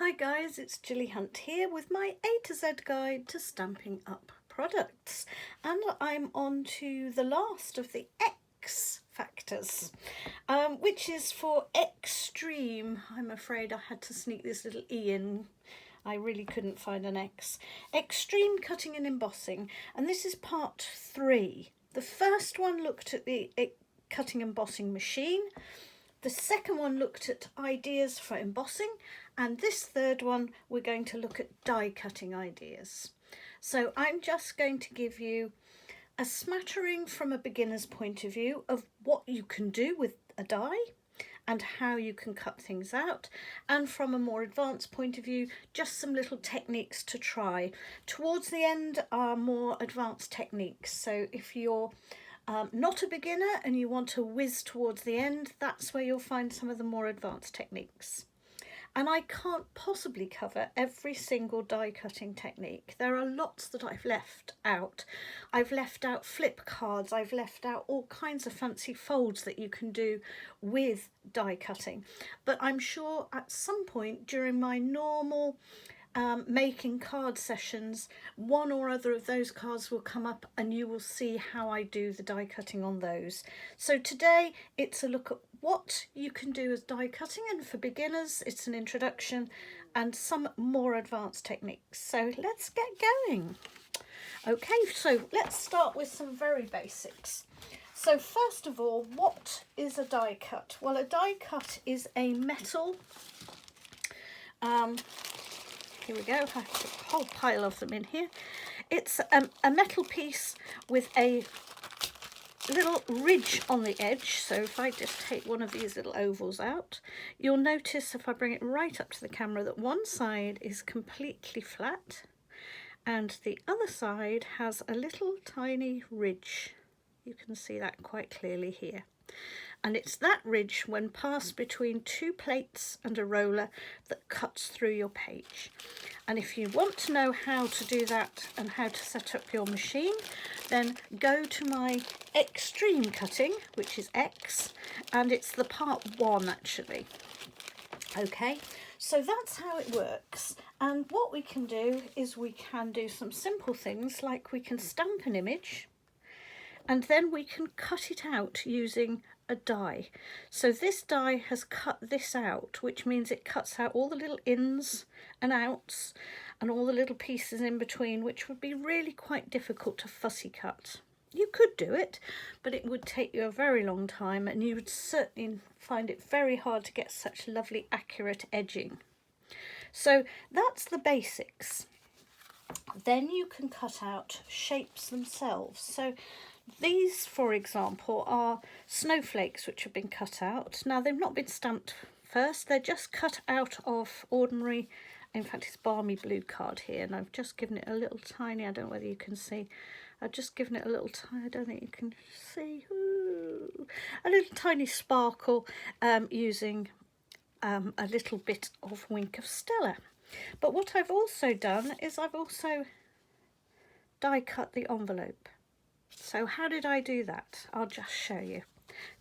Hi guys, it's Gilly Hunt here with my A to Z guide to Stampin' Up products, and I'm on to the last of the X factors, which is for eXtreme. I'm afraid I had to sneak this little E in. I really couldn't find an X. eXtreme Cutting and Embossing, and this is part 3. The first one looked at the cutting and embossing machine. The second one looked at ideas for embossing, and this third one we're going to look at die cutting ideas. So I'm just going to give you a smattering from a beginner's point of view of what you can do with a die and how you can cut things out, and from a more advanced point of view, just some little techniques to try. Towards the end are more advanced techniques, so if you're not a beginner and you want to whiz towards the end, that's where you'll find some of the more advanced techniques. And I can't possibly cover every single die cutting technique. There are lots that I've left out. I've left out flip cards, I've left out all kinds of fancy folds that you can do with die cutting. But I'm sure at some point during my normal making card sessions, one or other of those cards will come up and you will see how I do the die cutting on those. So today it's a look at what you can do as die cutting, and for beginners it's an introduction and some more advanced techniques. So let's get going. Okay, so let's start with some very basics. So first of all, what is a die cut? Well, a die cut is a metal here we go, I have a whole pile of them in here. It's a metal piece with a little ridge on the edge. So if I just take one of these little ovals out, you'll notice if I bring it right up to the camera that one side is completely flat and the other side has a little tiny ridge. You can see that quite clearly here. And it's that ridge when passed between two plates and a roller that cuts through your page. And if you want to know how to do that and how to set up your machine, then go to my eXtreme cutting, which is X, and it's the part 1 actually. Okay, so that's how it works. And what we can do is we can do some simple things like we can stamp an image and then we can cut it out using a die. So this die has cut this out, which means it cuts out all the little ins and outs and all the little pieces in between, which would be really quite difficult to fussy cut. You could do it, but it would take you a very long time and you would certainly find it very hard to get such lovely accurate edging. So that's the basics. Then you can cut out shapes themselves. So these, for example, are snowflakes which have been cut out. Now, they've not been stamped first, they're just cut out of ordinary, in fact it's balmy blue card here, and I've just given it a little tiny, I don't know whether you can see, I've just given it a little tiny, I don't think you can see, a little tiny sparkle using a little bit of Wink of Stella. But what I've also done is I've also die cut the envelope. So how did I do that? I'll just show you,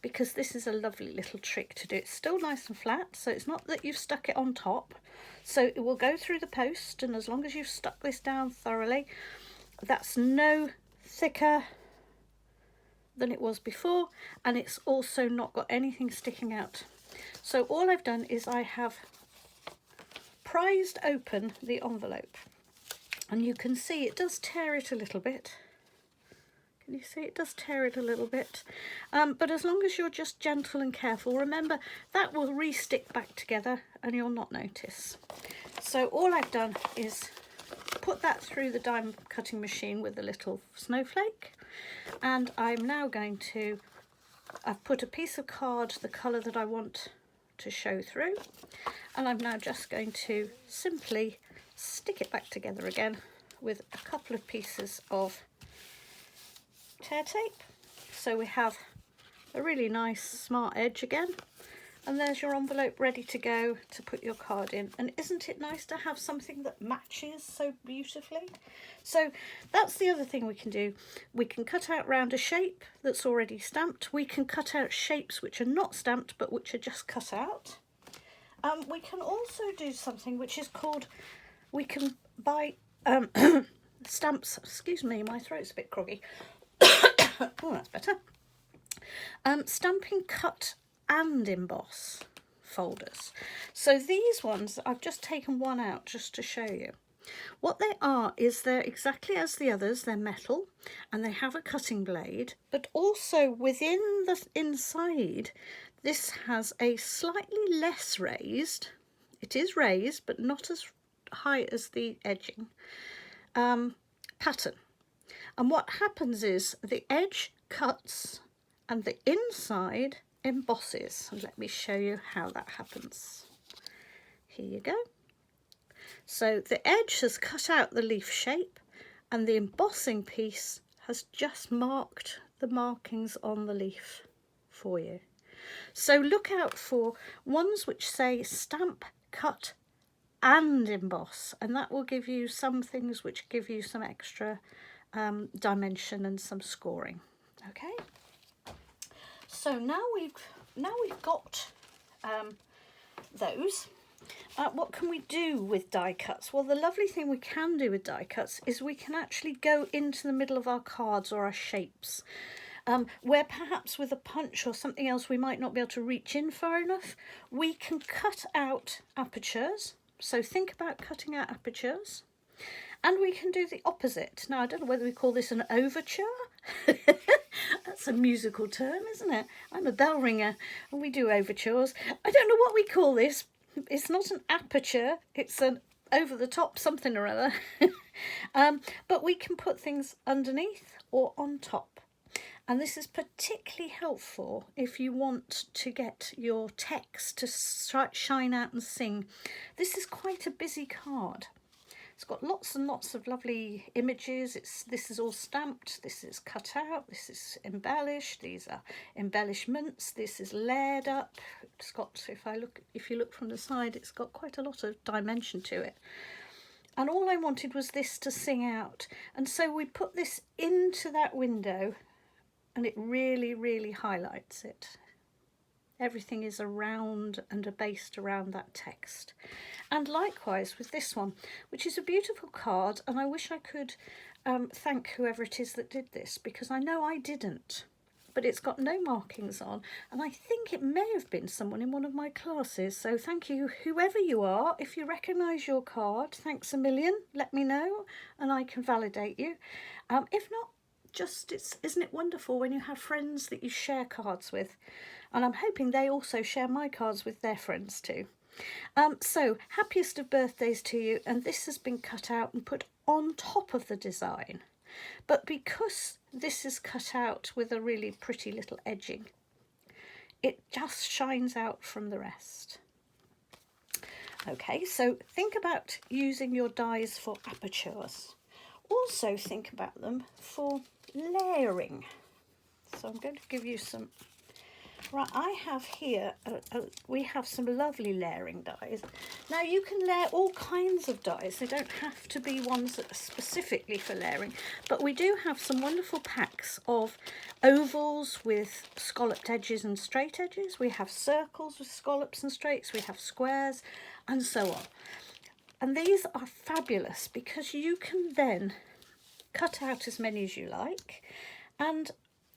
because this is a lovely little trick to do. It's still nice and flat, so it's not that you've stuck it on top. So it will go through the post, and as long as you've stuck this down thoroughly, that's no thicker than it was before, and it's also not got anything sticking out. So all I've done is I have prised open the envelope, and you can see it does tear it a little bit. Can you see it does tear it a little bit? But as long as you're just gentle and careful, remember that will re-stick back together and you'll not notice. So all I've done is put that through the die cutting machine with a little snowflake, and I'm now going to, I've put a piece of card the colour that I want to show through, and I'm now just going to simply stick it back together again with a couple of pieces of tear tape. So we have a really nice smart edge again, and there's your envelope ready to go to put your card in. And isn't it nice to have something that matches so beautifully? So that's the other thing we can do. We can cut out round a shape that's already stamped. We can cut out shapes which are not stamped but which are just cut out. We can also do something which is called, we can buy stamps, excuse me, my throat's a bit groggy. Oh, that's better. Stampin' Cut and Emboss folders. So these ones, I've just taken one out just to show you. What they are is they're exactly as the others, they're metal and they have a cutting blade, but also within the inside this has a slightly less raised, it is raised but not as high as the edging, pattern. And what happens is the edge cuts and the inside embosses. And let me show you how that happens. Here you go. So the edge has cut out the leaf shape and the embossing piece has just marked the markings on the leaf for you. So look out for ones which say stamp, cut and emboss, and that will give you some things which give you some extra dimension and some scoring. Okay, so now we've got those. What can we do with die cuts? Well, the lovely thing we can do with die cuts is we can actually go into the middle of our cards or our shapes, where perhaps with a punch or something else we might not be able to reach in far enough. We can cut out apertures. So think about cutting out apertures. And we can do the opposite. Now, I don't know whether we call this an overture. That's a musical term, isn't it? I'm a bell ringer and we do overtures. I don't know what we call this. It's not an aperture, it's an over the top something or other. But we can put things underneath or on top. And this is particularly helpful if you want to get your text to shine out and sing. This is quite a busy card. It's got lots and lots of lovely images. This is all stamped, this is cut out, this is embellished, these are embellishments, this is layered up. It's got, if you look from the side, it's got quite a lot of dimension to it. And all I wanted was this to sing out. And so we put this into that window and it really, really highlights it. Everything is around and based around that text. And likewise with this one, which is a beautiful card, and I wish I could thank whoever it is that did this, because I know I didn't, but it's got no markings on, and I think it may have been someone in one of my classes. So thank you, whoever you are. If you recognise your card, thanks a million, let me know and I can validate you. If not, just isn't it wonderful when you have friends that you share cards with? And I'm hoping they also share my cards with their friends too. So happiest of birthdays to you, and this has been cut out and put on top of the design. But because this is cut out with a really pretty little edging, it just shines out from the rest. Okay, so think about using your dies for apertures. Also think about them for layering. So I'm going to give you some. Right, I have here, we have some lovely layering dies. Now you can layer all kinds of dies, they don't have to be ones that are specifically for layering, but we do have some wonderful packs of ovals with scalloped edges and straight edges. We have circles with scallops and straights, we have squares and so on. And these are fabulous because you can then cut out as many as you like, and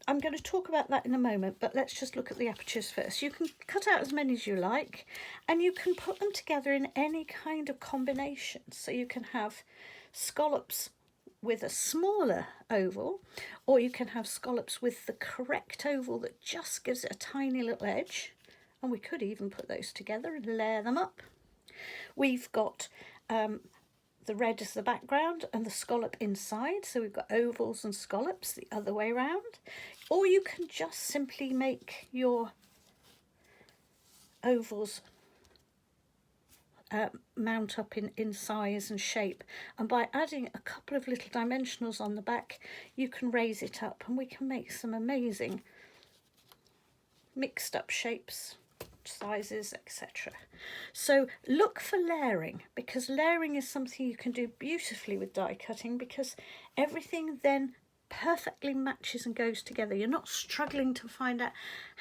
I'm going to talk about that in a moment, but let's just look at the apertures first. You can cut out as many as you like, and you can put them together in any kind of combination. So you can have scallops with a smaller oval, or you can have scallops with the correct oval that just gives it a tiny little edge. And we could even put those together and layer them up. We've got the red as the background and the scallop inside, so we've got ovals and scallops the other way around. Or you can just simply make your ovals mount up in size and shape, and by adding a couple of little dimensionals on the back you can raise it up and we can make some amazing mixed up shapes, sizes, etc. So look for layering, because layering is something you can do beautifully with die cutting, because everything then perfectly matches and goes together. You're not struggling to find out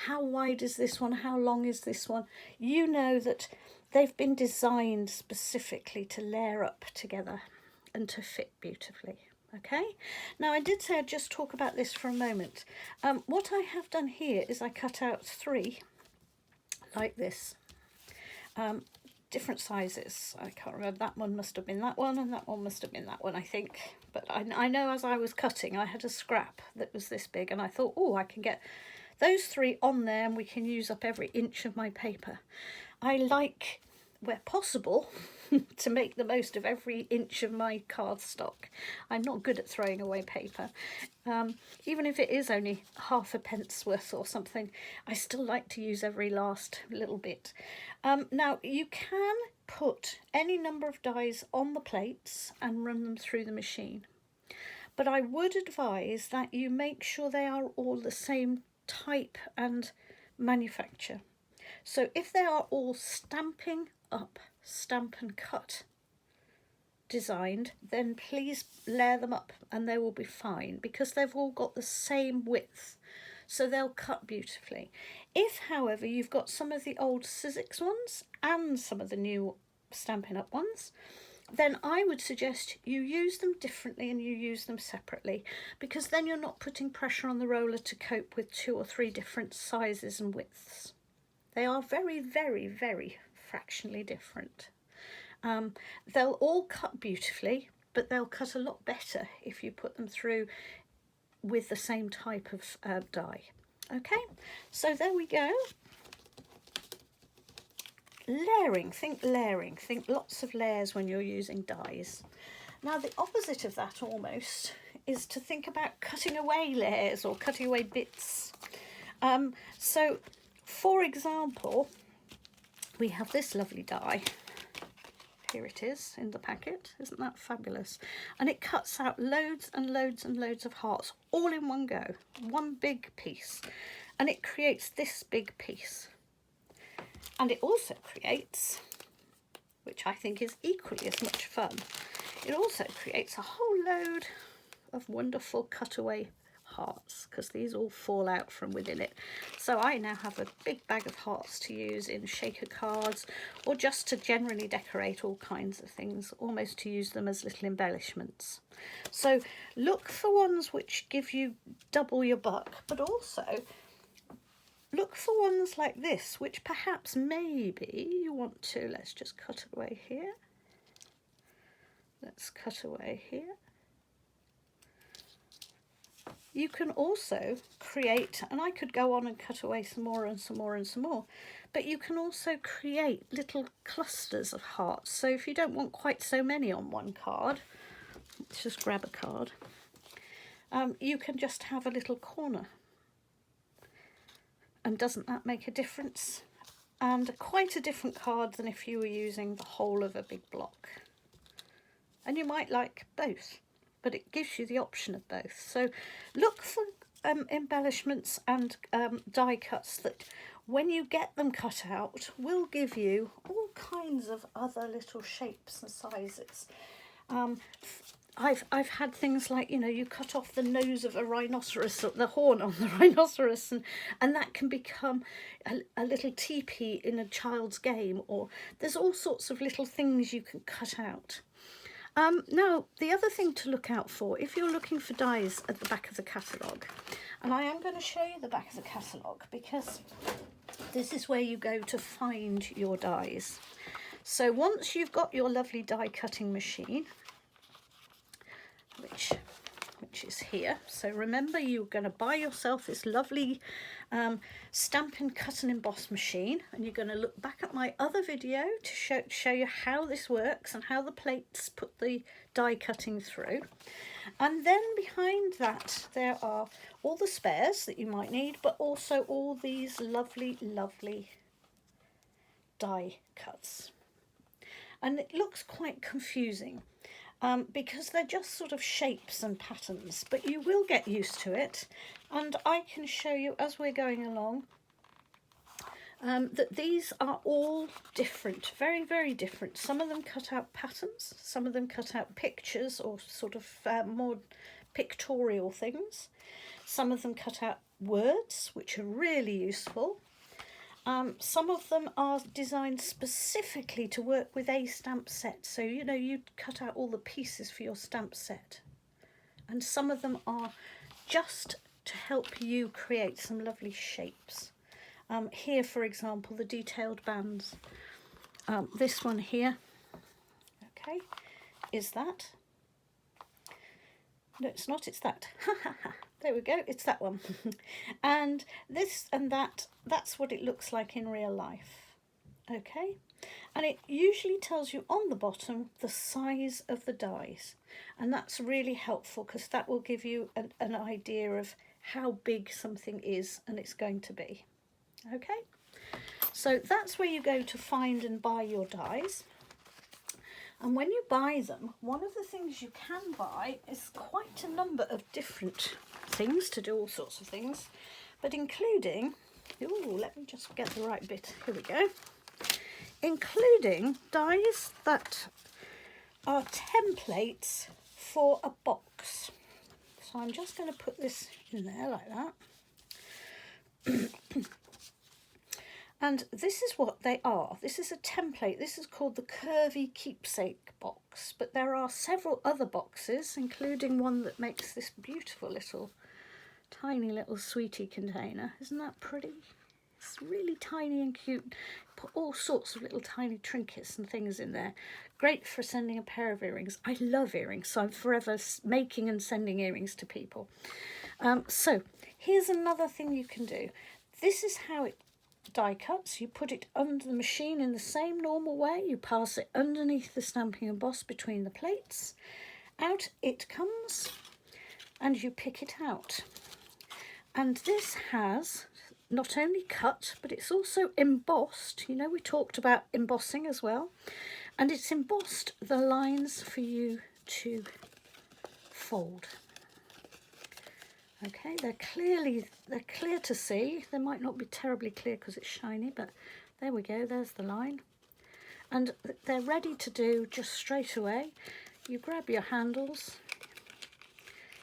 how wide is this one, how long is this one. You know that they've been designed specifically to layer up together and to fit beautifully. Okay, now I did say I'd just talk about this for a moment. What I have done here is I cut out 3 like this, different sizes. I can't remember, that one must have been that one and that one must have been that one, I think. But I know as I was cutting I had a scrap that was this big and I thought, oh, I can get those 3 on there and we can use up every inch of my paper. I like, where possible, to make the most of every inch of my cardstock. I'm not good at throwing away paper. Even if it is only half a pence worth or something, I still like to use every last little bit. Now, you can put any number of dies on the plates and run them through the machine. But I would advise that you make sure they are all the same type and manufacture. So if they are all Stampin Up, Stampin Cut designed, then please layer them up and they will be fine because they've all got the same width, so they'll cut beautifully. If, however, you've got some of the old Sizzix ones and some of the new Stampin Up ones, then I would suggest you use them differently and you use them separately, because then you're not putting pressure on the roller to cope with 2 or 3 different sizes and widths. They are very, very, very fractionally different. They'll all cut beautifully, but they'll cut a lot better if you put them through with the same type of die. Okay, so there we go. Layering, think lots of layers when you're using dies. Now the opposite of that almost is to think about cutting away layers or cutting away bits. So for example, we have this lovely die. Here it is in the packet. Isn't that fabulous? And it cuts out loads and loads and loads of hearts all in one go, one big piece. And it creates this big piece. And it also creates, which I think is equally as much fun, it also creates a whole load of wonderful cutaway hearts, because these all fall out from within it. So I now have a big bag of hearts to use in shaker cards, or just to generally decorate all kinds of things, almost to use them as little embellishments. So look for ones which give you double your buck, but also look for ones like this, which perhaps maybe you want to, let's just cut away here. Let's cut away here. You can also create, and I could go on and cut away some more and some more and some more, but you can also create little clusters of hearts. So if you don't want quite so many on one card, let's just grab a card, you can just have a little corner. And doesn't that make a difference? And quite a different card than if you were using the whole of a big block. And you might like both, but it gives you the option of both. So look for embellishments and die cuts that, when you get them cut out, will give you all kinds of other little shapes and sizes. I've had things like, you know, you cut off the nose of a rhinoceros, or the horn on the rhinoceros, and that can become a little teepee in a child's game, or there's all sorts of little things you can cut out. Now, the other thing to look out for, if you're looking for dies at the back of the catalogue, and I am going to show you the back of the catalogue because this is where you go to find your dies. So once you've got your lovely die cutting machine, which is here. So remember, you're going to buy yourself this lovely Stampin Cut and Emboss machine, and you're going to look back at my other video to show you how this works and how the plates put the die cutting through. And then behind that there are all the spares that you might need, but also all these lovely, lovely die cuts. And it looks quite confusing. Because they're just sort of shapes and patterns, but you will get used to it, and I can show you as we're going along that these are all different, very, very different. Some of them cut out patterns, some of them cut out pictures or sort of more pictorial things. Some of them cut out words, which are really useful. Some of them are designed specifically to work with a stamp set. So, you know, you'd cut out all the pieces for your stamp set. And some of them are just to help you create some lovely shapes. Here, for example, the detailed bands. This one here, okay, is that. No, it's not, it's that. There we go, it's that one. And this and that's what it looks like in real life. Okay, and it usually tells you on the bottom the size of the dies, and that's really helpful because that will give you an idea of how big something is and it's going to be. Okay, so that's where you go to find and buy your dies. And when you buy them, one of the things you can buy is quite a number of different things to do all sorts of things, but including, ooh, let me just get the right bit, here we go, including dies that are templates for a box. So I'm just going to put this in there like that. And this is what they are. This is a template. This is called the Curvy Keepsake box, but there are several other boxes, including one that makes this beautiful little, tiny little sweetie container. Isn't that pretty? It's really tiny and cute. Put all sorts of little tiny trinkets and things in there. Great for sending a pair of earrings. I love earrings, so I'm forever making and sending earrings to people. So here's another thing you can do. This is how it die cuts. You put it under the machine in the same normal way. You pass it underneath the stamping emboss between the plates. Out it comes and you pick it out. And this has not only cut, but it's also embossed. You know, we talked about embossing as well. And it's embossed the lines for you to fold. Okay, they're clear to see. They might not be terribly clear because it's shiny, but there we go, there's the line. And they're ready to do just straight away. You grab your handles,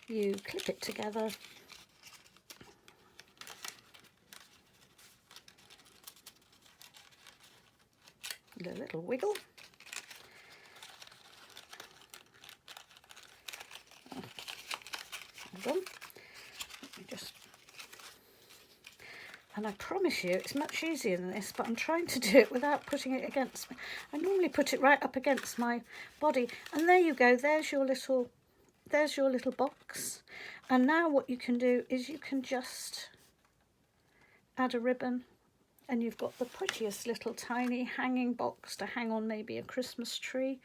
you clip it together, a little wiggle. Hold on. And I promise you it's much easier than this, but I'm trying to do it without putting it against me. I normally put it right up against my body, and there you go, there's your little box. And now what you can do is you can just add a ribbon, and you've got the prettiest little tiny hanging box to hang on maybe a Christmas tree,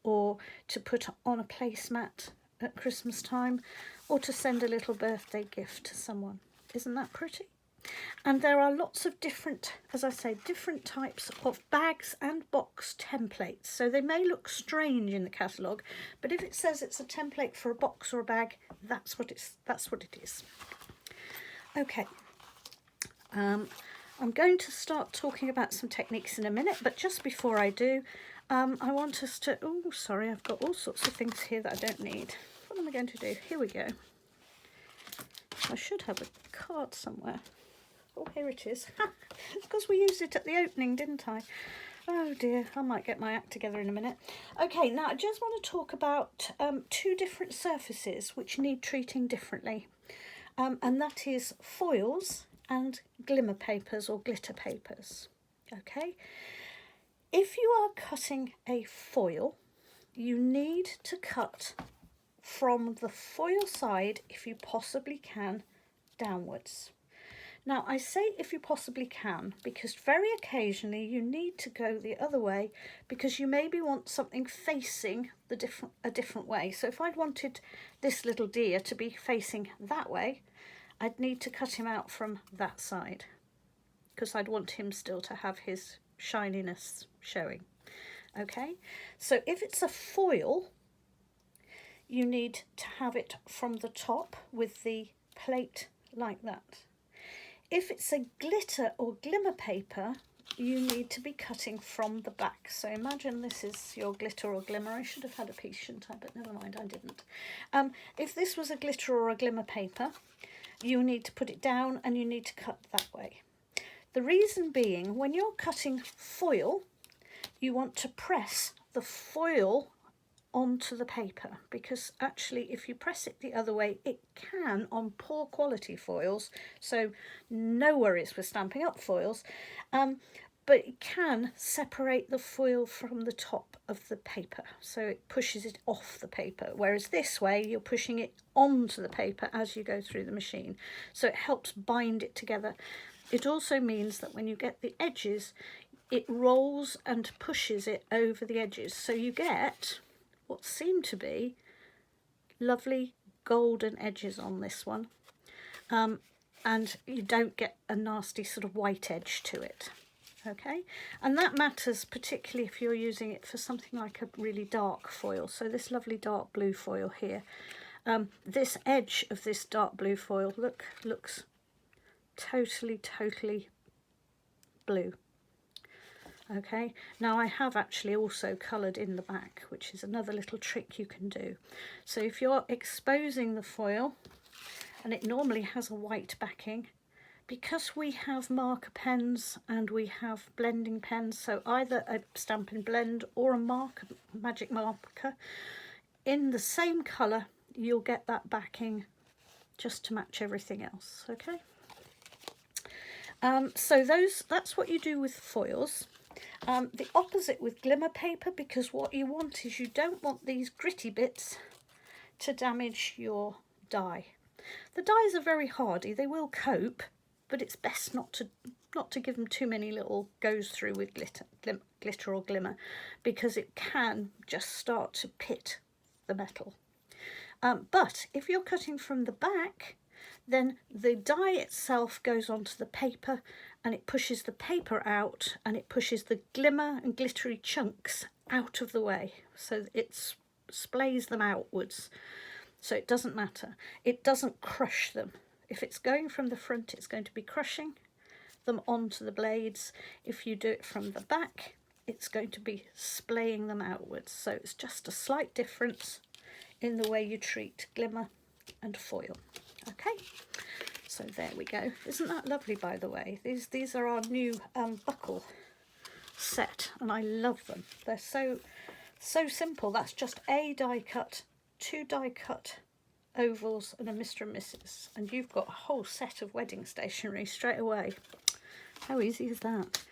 or to put on a placemat at Christmas time, or to send a little birthday gift to someone. Isn't that pretty? And there are lots of different, as I say, different types of bags and box templates. So they may look strange in the catalogue, but if it says it's a template for a box or a bag, that's what it is. Okay. I'm going to start talking about some techniques in a minute, but just before I do, I want us to, oh, sorry, I've got all sorts of things here that I don't need. What am I going to do? Here we go. I should have a card somewhere. Oh, here it is. Because we used it at the opening, didn't I? Oh dear, I might get my act together in a minute. Okay, now I just want to talk about two different surfaces which need treating differently. And that is foils and glimmer papers or glitter papers. Okay, if you are cutting a foil, you need to cut from the foil side, if you possibly can, downwards. Now I say if you possibly can, because very occasionally you need to go the other way, because you maybe want something facing a different way. So if I wanted this little deer to be facing that way, I'd need to cut him out from that side, because I'd want him still to have his shininess showing. Okay, so if it's a foil, you need to have it from the top with the plate like that. If it's a glitter or glimmer paper, you need to be cutting from the back. So imagine this is your glitter or glimmer. I should have had a piece, shouldn't I? But never mind, I didn't. If this was a glitter or a glimmer paper, you need to put it down and you need to cut that way. The reason being, when you're cutting foil, you want to press the foil onto the paper, because actually if you press it the other way, it can, on poor quality foils, so no worries with Stampin' Up foils, but it can separate the foil from the top of the paper, so it pushes it off the paper, whereas this way you're pushing it onto the paper as you go through the machine, so it helps bind it together. It also means that when you get the edges, it rolls and pushes it over the edges, so you get what seem to be lovely golden edges on this one, and you don't get a nasty sort of white edge to it. Okay, and that matters particularly if you're using it for something like a really dark foil. So this lovely dark blue foil here, this edge of this dark blue foil looks totally blue. Okay, now I have actually also coloured in the back, which is another little trick you can do. So if you're exposing the foil, and it normally has a white backing, because we have marker pens and we have blending pens, so either a Stampin' Blend or a magic marker, in the same colour, you'll get that backing just to match everything else, okay? So that's what you do with foils. The opposite with glimmer paper, because what you want is you don't want these gritty bits to damage your die. The dies are very hardy, they will cope, but it's best not to give them too many little goes through with glitter or glimmer, because it can just start to pit the metal. But if you're cutting from the back, then the die itself goes onto the paper and it pushes the paper out, and it pushes the glimmer and glittery chunks out of the way, so it splays them outwards, so it doesn't matter. It doesn't crush them. If it's going from the front, it's going to be crushing them onto the blades. If you do it from the back, it's going to be splaying them outwards, so it's just a slight difference in the way you treat glimmer and foil. Okay, so there we go. Isn't that lovely, by the way? These are our new buckle set, and I love them. They're so simple. That's just a die cut, 2 die cut ovals and a Mr. and Mrs. And you've got a whole set of wedding stationery straight away. How easy is that?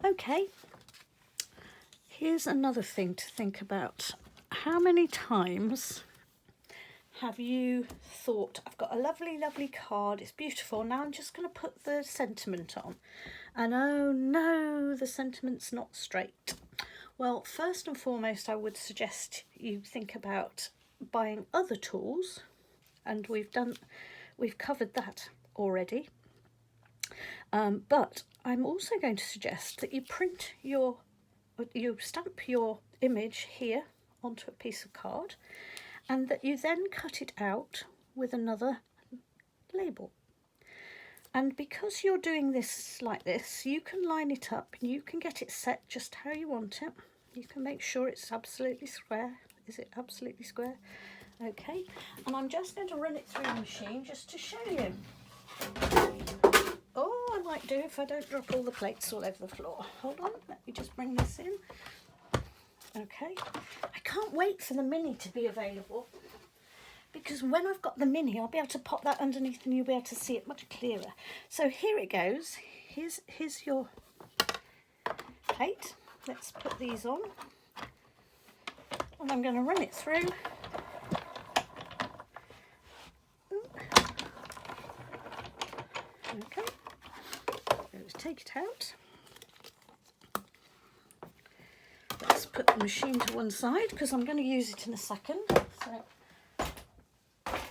Okay, here's another thing to think about. How many times have you thought, I've got a lovely card, it's beautiful, now I'm just going to put the sentiment on, and oh no, the sentiment's not straight. Well, first and foremost, I would suggest you think about buying other tools, and we've covered that already, but I'm also going to suggest that you stamp your image here onto a piece of card, and that you then cut it out with another label. And because you're doing this like this, you can line it up and you can get it set just how you want it. You can make sure it's absolutely square. Is it absolutely square? Okay, and I'm just going to run it through the machine just to show you. Oh, I might do if I don't drop all the plates all over the floor. Hold on, let me just bring this in. Okay, I can't wait for the mini to be available, because when I've got the mini, I'll be able to pop that underneath and you'll be able to see it much clearer. So here it goes. Here's your plate. Let's put these on, and I'm going to run it through. Okay, let's take it out. Let's put the machine to one side because I'm going to use it in a second. So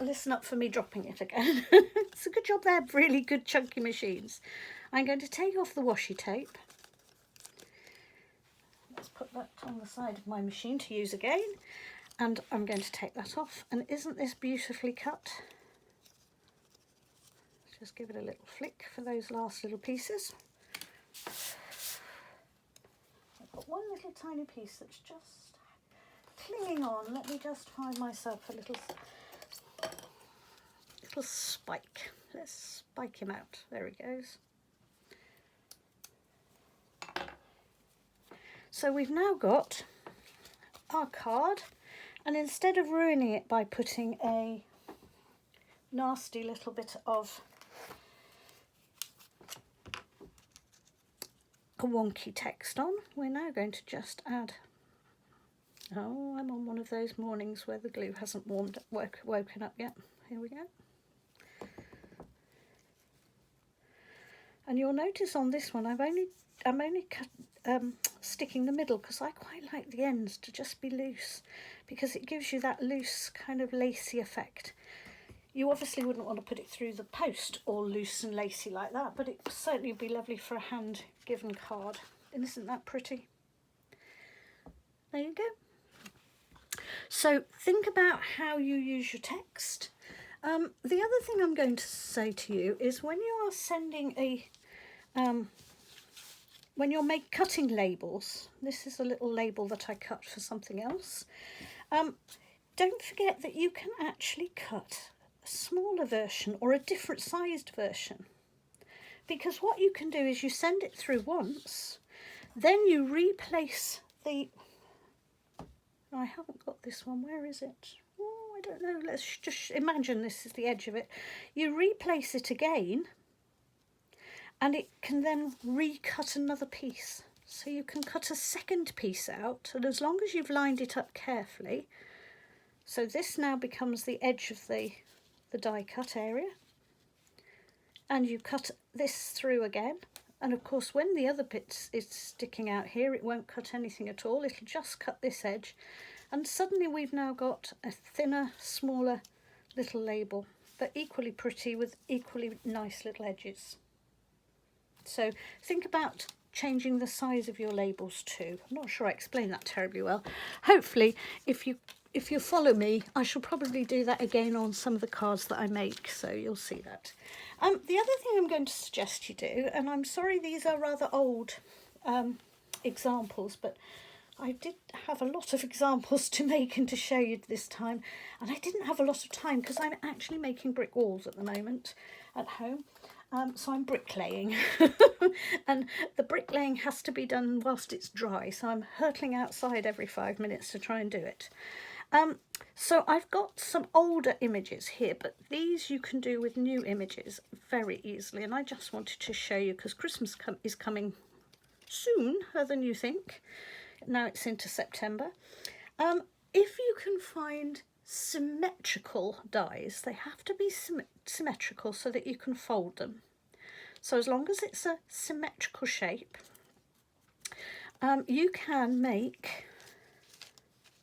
listen up for me dropping it again. It's a good job they have really good chunky machines. I'm going to take off the washi tape. Let's put that on the side of my machine to use again. And I'm going to take that off. And isn't this beautifully cut? Just give it a little flick for those last little pieces. I've got one little tiny piece that's just clinging on. Let me just find myself a little spike. Let's spike him out. There he goes. So we've now got our card, and instead of ruining it by putting a nasty little bit of a wonky text on, we're now going to just add, oh, I'm on one of those mornings where the glue hasn't woken up yet. Here we go. And you'll notice on this one I'm only sticking the middle, because I quite like the ends to just be loose, because it gives you that loose kind of lacy effect. You obviously wouldn't want to put it through the post all loose and lacy like that, but it certainly would be lovely for a hand given card. And isn't that pretty? There you go. So think about how you use your text. The other thing I'm going to say to you is when you are sending when you're cutting labels, this is a little label that I cut for something else, don't forget that you can actually cut a smaller version or a different sized version, because what you can do is you send it through once, then you replace the, I haven't got this one, where is it? Oh, I don't know, let's just imagine this is the edge of it. You replace it again, and it can then recut another piece. So you can cut a second piece out, and as long as you've lined it up carefully, so this now becomes the edge of the die cut area, and you cut this through again, and of course when the other bit is sticking out here, it won't cut anything at all, it'll just cut this edge, and suddenly we've now got a thinner, smaller little label, but equally pretty with equally nice little edges. So think about changing the size of your labels too. I'm not sure I explained that terribly well. Hopefully, if you follow me, I shall probably do that again on some of the cards that I make, so you'll see that. The other thing I'm going to suggest you do, and I'm sorry these are rather old examples, but I did have a lot of examples to make and to show you this time, and I didn't have a lot of time because I'm actually making brick walls at the moment at home. So I'm bricklaying and the bricklaying has to be done whilst it's dry, so I'm hurtling outside every 5 minutes to try and do it. So I've got some older images here, but these you can do with new images very easily, and I just wanted to show you because Christmas is coming sooner than you think. Now it's into September. If you can find symmetrical dies, they have to be symmetrical so that you can fold them. So as long as it's a symmetrical shape, you can make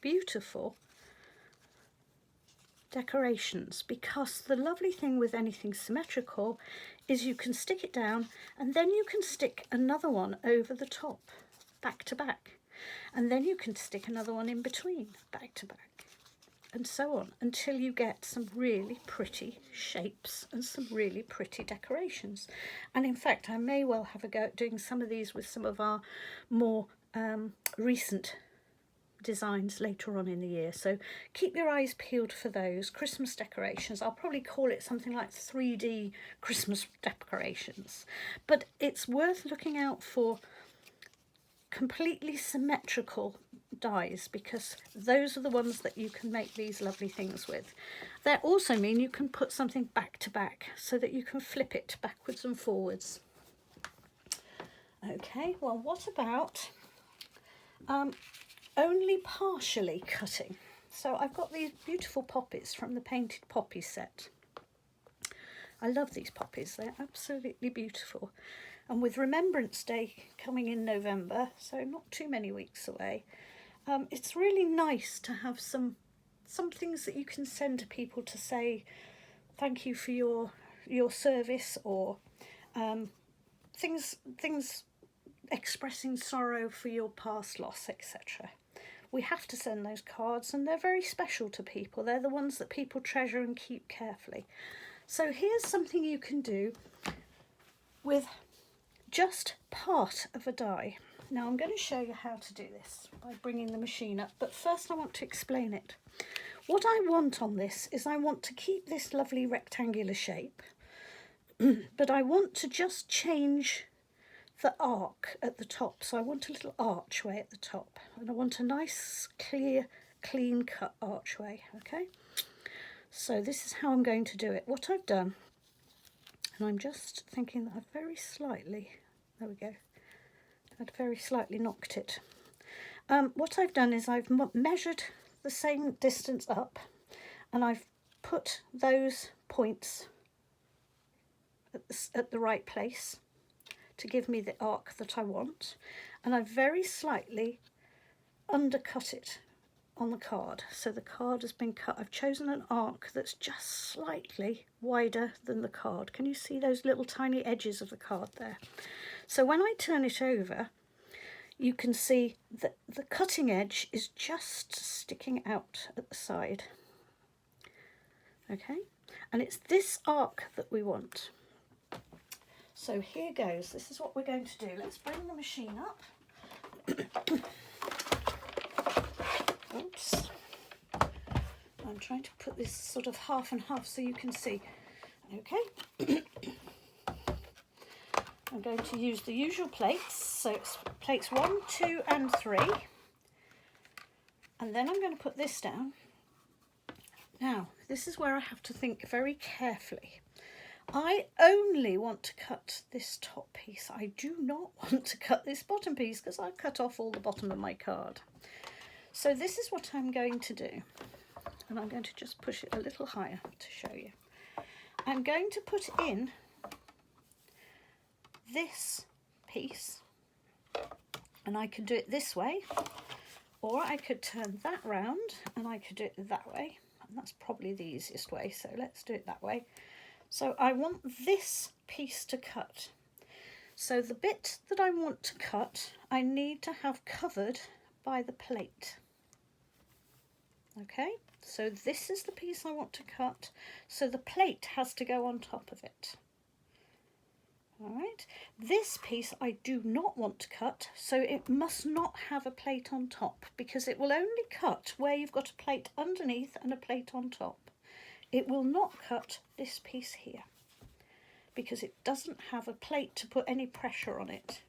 beautiful decorations, because the lovely thing with anything symmetrical is you can stick it down and then you can stick another one over the top, back to back, and then you can stick another one in between, back to back, and so on, until you get some really pretty shapes and some really pretty decorations. And in fact, I may well have a go at doing some of these with some of our more recent designs later on in the year, so keep your eyes peeled for those Christmas decorations. I'll probably call it something like 3D Christmas decorations, but it's worth looking out for completely symmetrical dies, because those are the ones that you can make these lovely things with. They also mean you can put something back to back so that you can flip it backwards and forwards. Okay, well, what about only partially cutting? So I've got these beautiful poppies from the Painted Poppy set. I love these poppies, they're absolutely beautiful. And with Remembrance Day coming in November, so not too many weeks away, it's really nice to have some things that you can send to people to say thank you for your service, or things expressing sorrow for your past loss, etc. We have to send those cards, and they're very special to people. They're the ones that people treasure and keep carefully. So here's something you can do with just part of a die. Now I'm going to show you how to do this by bringing the machine up, but first I want to explain it. What I want on this is I want to keep this lovely rectangular shape, but I want to just change the arc at the top, so I want a little archway at the top, and I want a nice clear clean cut archway. Okay, so this is how I'm going to do it. What I've done, and I'm just thinking that I've very slightly, there we go, I'd very slightly knocked it. What I've done is I've measured the same distance up, and I've put those points at the right place to give me the arc that I want, and I've very slightly undercut it on the card. So the card has been cut. I've chosen an arc that's just slightly wider than the card. Can you see those little tiny edges of the card there? So when I turn it over, you can see that the cutting edge is just sticking out at the side. Okay, and it's this arc that we want. So here goes. This is what we're going to do. Let's bring the machine up. Oops. I'm trying to put this sort of half and half so you can see. Okay. I'm going to use the usual plates. So it's plates 1, 2 and 3. And then I'm going to put this down. Now, this is where I have to think very carefully. I only want to cut this top piece. I do not want to cut this bottom piece because I've cut off all the bottom of my card. So this is what I'm going to do. And I'm going to just push it a little higher to show you. I'm going to put in this piece, and I could do it this way, or I could turn that round and I could do it that way. And that's probably the easiest way, so let's do it that way. So I want this piece to cut. So the bit that I want to cut, I need to have covered by the plate. Okay, so this is the piece I want to cut, so the plate has to go on top of it. All right, this piece I do not want to cut, so it must not have a plate on top, because it will only cut where you've got a plate underneath and a plate on top. It will not cut this piece here because it doesn't have a plate to put any pressure on it.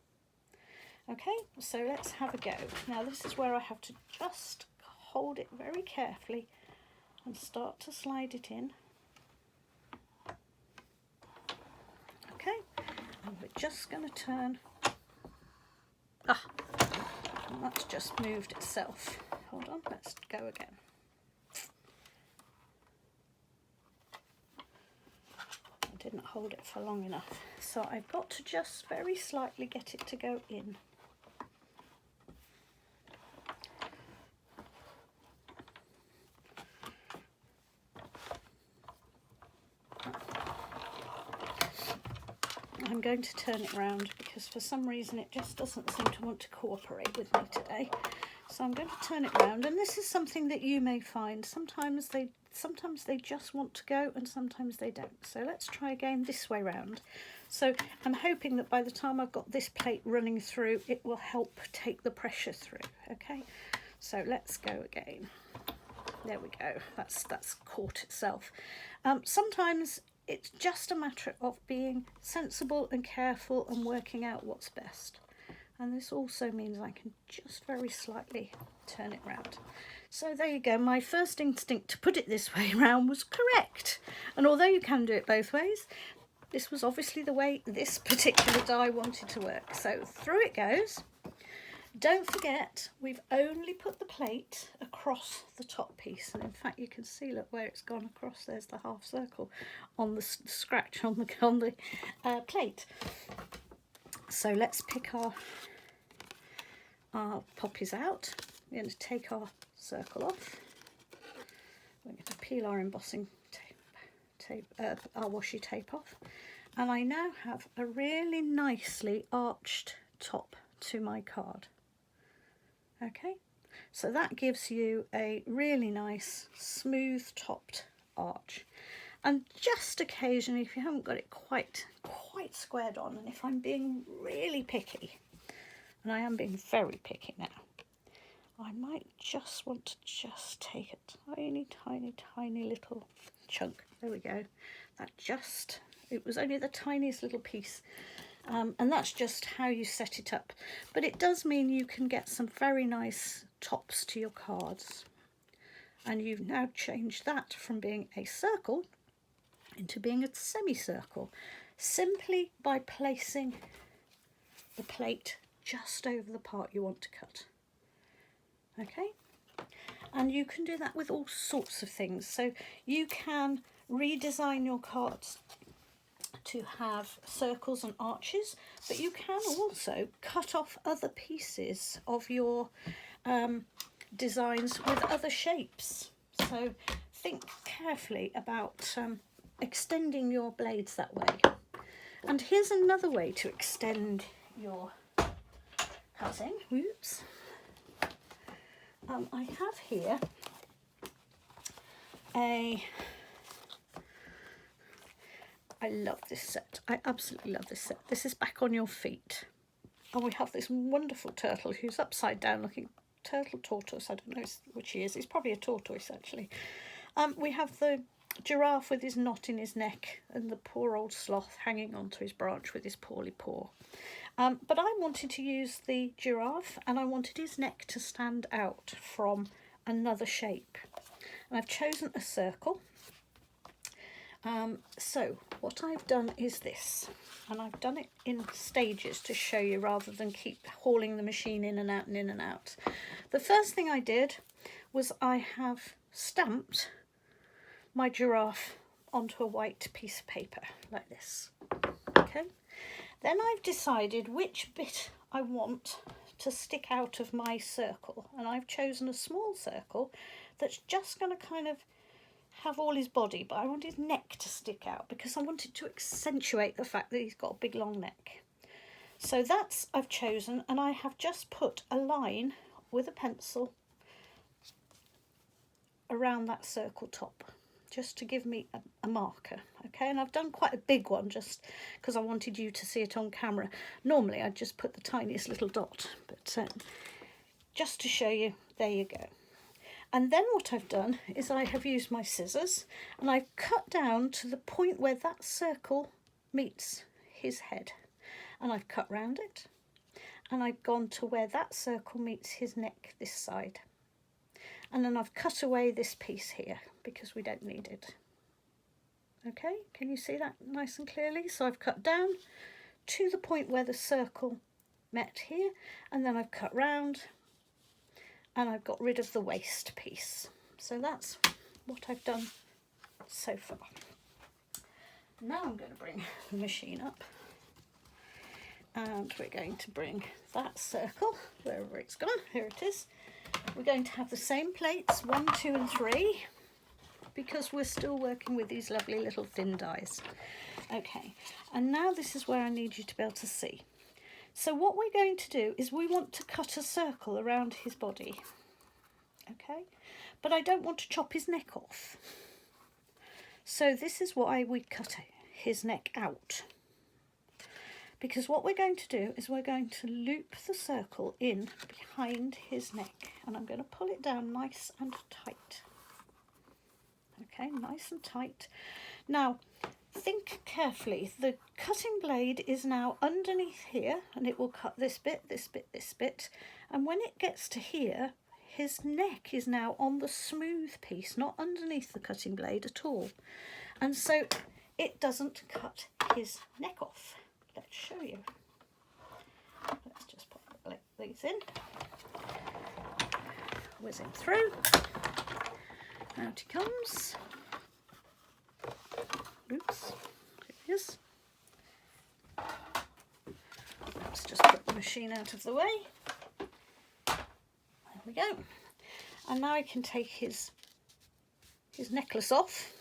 Okay, so let's have a go. Now this is where I have to just hold it very carefully and start to slide it in. Okay, and we're just going to turn. Ah, and that's just moved itself. Hold on, let's go again. Didn't hold it for long enough, so I've got to just very slightly get it to go in. I'm going to turn it round because for some reason it just doesn't seem to want to cooperate with me today. So I'm going to turn it round, and this is something that you may find. Sometimes they just want to go and sometimes they don't. So let's try again this way round. So I'm hoping that by the time I've got this plate running through, it will help take the pressure through. Okay, so let's go again. There we go. That's caught itself. Sometimes it's just a matter of being sensible and careful and working out what's best. And this also means I can just very slightly turn it round. So there you go. My first instinct to put it this way round was correct. And although you can do it both ways, this was obviously the way this particular die wanted to work. So through it goes. Don't forget, we've only put the plate across the top piece. And in fact, you can see, look, where it's gone across. There's the half circle on the scratch on the plate. So let's pick our poppies out. We're going to take our circle off. We're going to peel our embossing our washi tape off. And I now have a really nicely arched top to my card. Okay, so that gives you a really nice smooth topped arch. And just occasionally, if you haven't got it quite squared on, and if I'm being really picky, and I am being very picky now, I might just want to just take a tiny little chunk. There we go. It was only the tiniest little piece. And that's just how you set it up. But it does mean you can get some very nice tops to your cards. And you've now changed that from being a circle into being a semicircle, simply by placing the plate just over the part you want to cut. Okay, and you can do that with all sorts of things. So you can redesign your cards to have circles and arches, but you can also cut off other pieces of your designs with other shapes. So think carefully about extending your blades that way. And here's another way to extend your cutting. Oops. I have here I love this set. I absolutely love this set. This is Back on Your Feet. And we have this wonderful turtle who's upside down looking, turtle tortoise, I don't know which he is. He's probably a tortoise actually. We have the giraffe with his knot in his neck and the poor old sloth hanging onto his branch with his poorly paw. But I wanted to use the giraffe and I wanted his neck to stand out from another shape. And I've chosen a circle. So what I've done is this, and I've done it in stages to show you rather than keep hauling the machine in and out and in and out. The first thing I did was I have stamped my giraffe onto a white piece of paper like this. Okay, then I've decided which bit I want to stick out of my circle, and I've chosen a small circle that's just going to kind of have all his body, but I want his neck to stick out because I wanted to accentuate the fact that he's got a big long neck. So that's I've chosen, and I have just put a line with a pencil around that circle top just to give me a marker. Okay, and I've done quite a big one just because I wanted you to see it on camera. Normally I'd just put the tiniest little dot, but just to show you, there you go. And then what I've done is I have used my scissors and I've cut down to the point where that circle meets his head. And I've cut round it. And I've gone to where that circle meets his neck this side. And then I've cut away this piece here because we don't need it. Okay, can you see that nice and clearly? So I've cut down to the point where the circle met here. And then I've cut round. And I've got rid of the waste piece. So that's what I've done so far. Now I'm going to bring the machine up. And we're going to bring that circle, wherever it's gone, here it is. We're going to have the same plates, 1, 2 and 3, because we're still working with these lovely little thin dies. Okay, and now this is where I need you to be able to see. So what we're going to do is we want to cut a circle around his body, okay? But I don't want to chop his neck off. So this is why we cut his neck out. Because what we're going to do is we're going to loop the circle in behind his neck. And I'm going to pull it down nice and tight. Okay, nice and tight. Now, think carefully. The cutting blade is now underneath here, and it will cut this bit, this bit, this bit. And when it gets to here, his neck is now on the smooth piece, not underneath the cutting blade at all. And so it doesn't cut his neck off. Let's show you. Let's just pop these in. Whiz him through. Out he comes. Oops, here he is. Let's just put the machine out of the way. There we go. And now I can take his necklace off.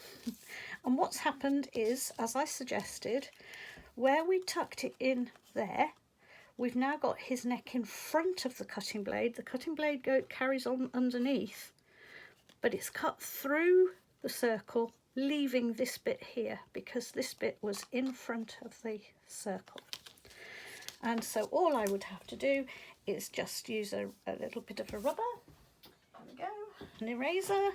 And what's happened is, as I suggested, where we tucked it in there, we've now got his neck in front of the cutting blade. The cutting blade carries on underneath, but it's cut through the circle, leaving this bit here because this bit was in front of the circle. And so all I would have to do is just use a little bit of a rubber. There we go, an eraser.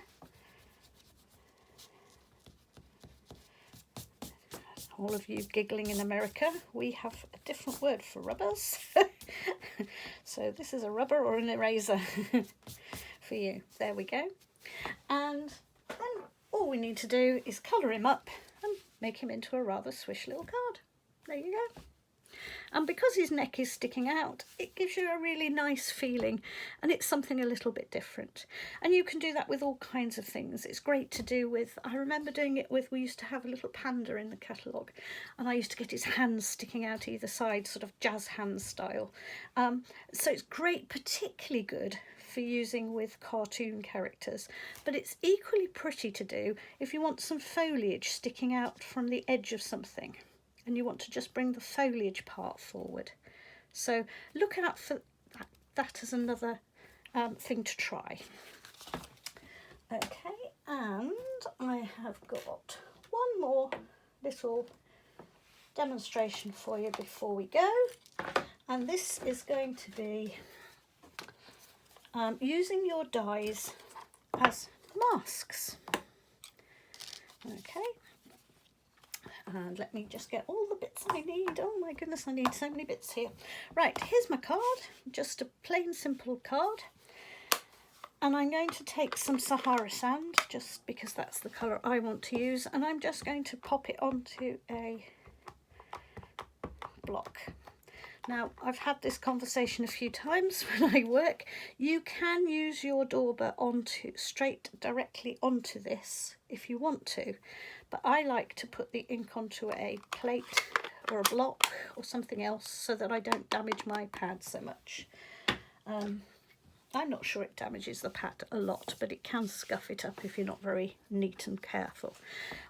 all of you giggling in America, we have a different word for rubbers. So this is a rubber or an eraser for you. There we go. And then all we need to do is colour him up and make him into a rather swish little card. There you go. And because his neck is sticking out, it gives you a really nice feeling, and it's something a little bit different. And you can do that with all kinds of things. It's great to do with, I remember doing it with, we used to have a little panda in the catalogue, and I used to get his hands sticking out either side, sort of jazz hand style. So it's great, particularly good for using with cartoon characters, but it's equally pretty to do if you want some foliage sticking out from the edge of something and you want to just bring the foliage part forward. So look out for that as another thing to try. Okay, and I have got one more little demonstration for you before we go, and this is going to be using your dies as masks. Okay, and let me just get all the bits I need. Oh my goodness, I need so many bits here. Right, here's my card, just a plain simple card. And I'm going to take some Sahara sand, just because that's the colour I want to use, and I'm just going to pop it onto a block. Now, I've had this conversation a few times when I work. You can use your dauber straight directly onto this if you want to, but I like to put the ink onto a plate or a block or something else so that I don't damage my pad so much. I'm not sure it damages the pad a lot, but it can scuff it up if you're not very neat and careful.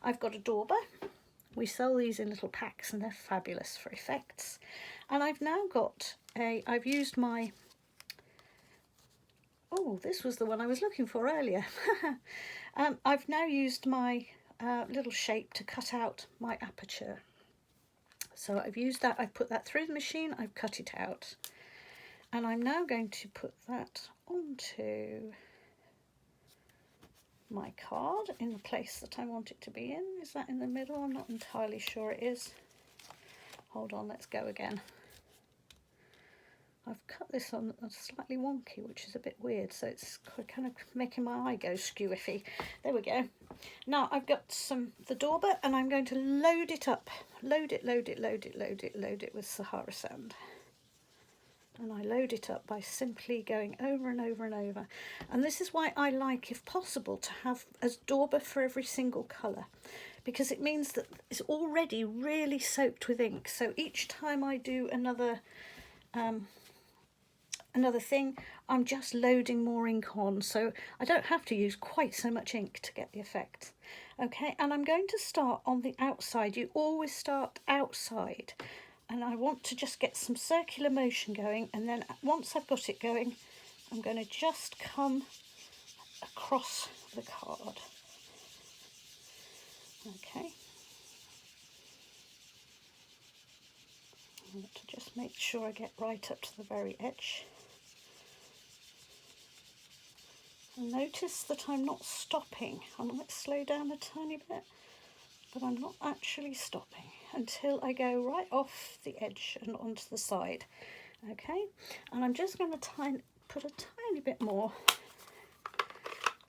I've got a dauber. We sell these in little packs and they're fabulous for effects. And I've now got I've used my, oh, this was the one I was looking for earlier. I've now used my little shape to cut out my aperture. So I've used that, I've put that through the machine, I've cut it out. And I'm now going to put that onto my card in the place that I want it to be in. Is that in the middle? I'm not entirely sure it is. Hold on, let's go again. I've cut this on slightly wonky, which is a bit weird, so it's kind of making my eye go skew-iffy. There we go. Now I've got the dauber, and I'm going to load it up. Load it with Sahara sand. And I load it up by simply going over and over and over. And this is why I like, if possible, to have a dauber for every single colour, because it means that it's already really soaked with ink. So each time I do another thing, I'm just loading more ink on, so I don't have to use quite so much ink to get the effect. Okay, and I'm going to start on the outside. You always start outside. And I want to just get some circular motion going, and then once I've got it going, I'm going to just come across the card. Okay. I want to just make sure I get right up to the very edge. And notice that I'm not stopping. I might slow down a tiny bit, but I'm not actually stopping until I go right off the edge and onto the side. Okay, and I'm just going to put a tiny bit more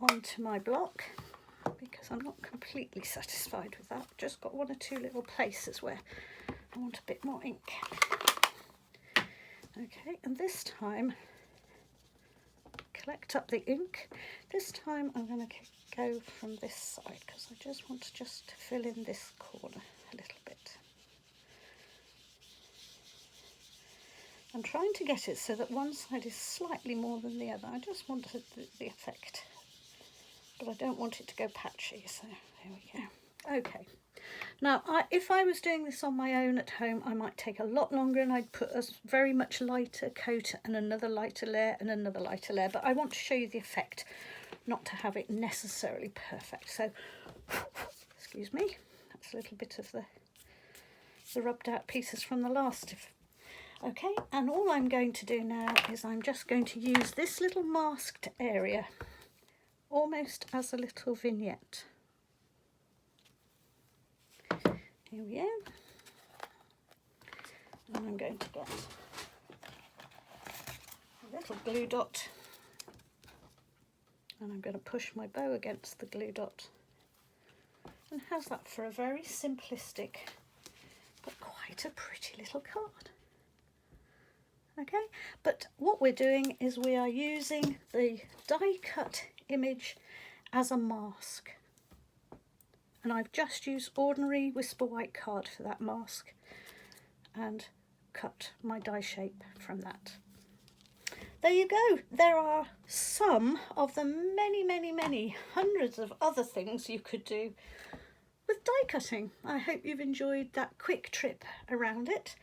onto my block because I'm not completely satisfied with that. Just got one or two little places where I want a bit more ink. Okay, and this time, collect up the ink. This time I'm going to go from this side because I just want to fill in this corner a little bit. I'm trying to get it so that one side is slightly more than the other. I just want the effect, but I don't want it to go patchy, so there we go. Okay, now if I was doing this on my own at home, I might take a lot longer and I'd put a very much lighter coat and another lighter layer and another lighter layer, but I want to show you the effect, not to have it necessarily perfect. So, excuse me, that's a little bit of the rubbed out pieces from the last. Okay, and all I'm going to do now is I'm just going to use this little masked area almost as a little vignette. Here we go. And I'm going to get a little glue dot, and I'm going to push my bow against the glue dot. And how's that for a very simplistic but quite a pretty little card? Okay, but what we're doing is we are using the die cut image as a mask, and I've just used ordinary Whisper White card for that mask and cut my die shape from that. There you go. There are some of the many hundreds of other things you could do with die cutting. I hope you've enjoyed that quick trip around it,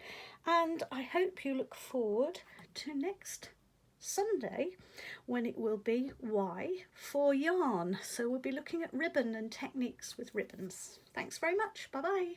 and I hope you look forward to next Sunday when it will be Y for yarn. So we'll be looking at ribbon and techniques with ribbons. Thanks very much. Bye bye.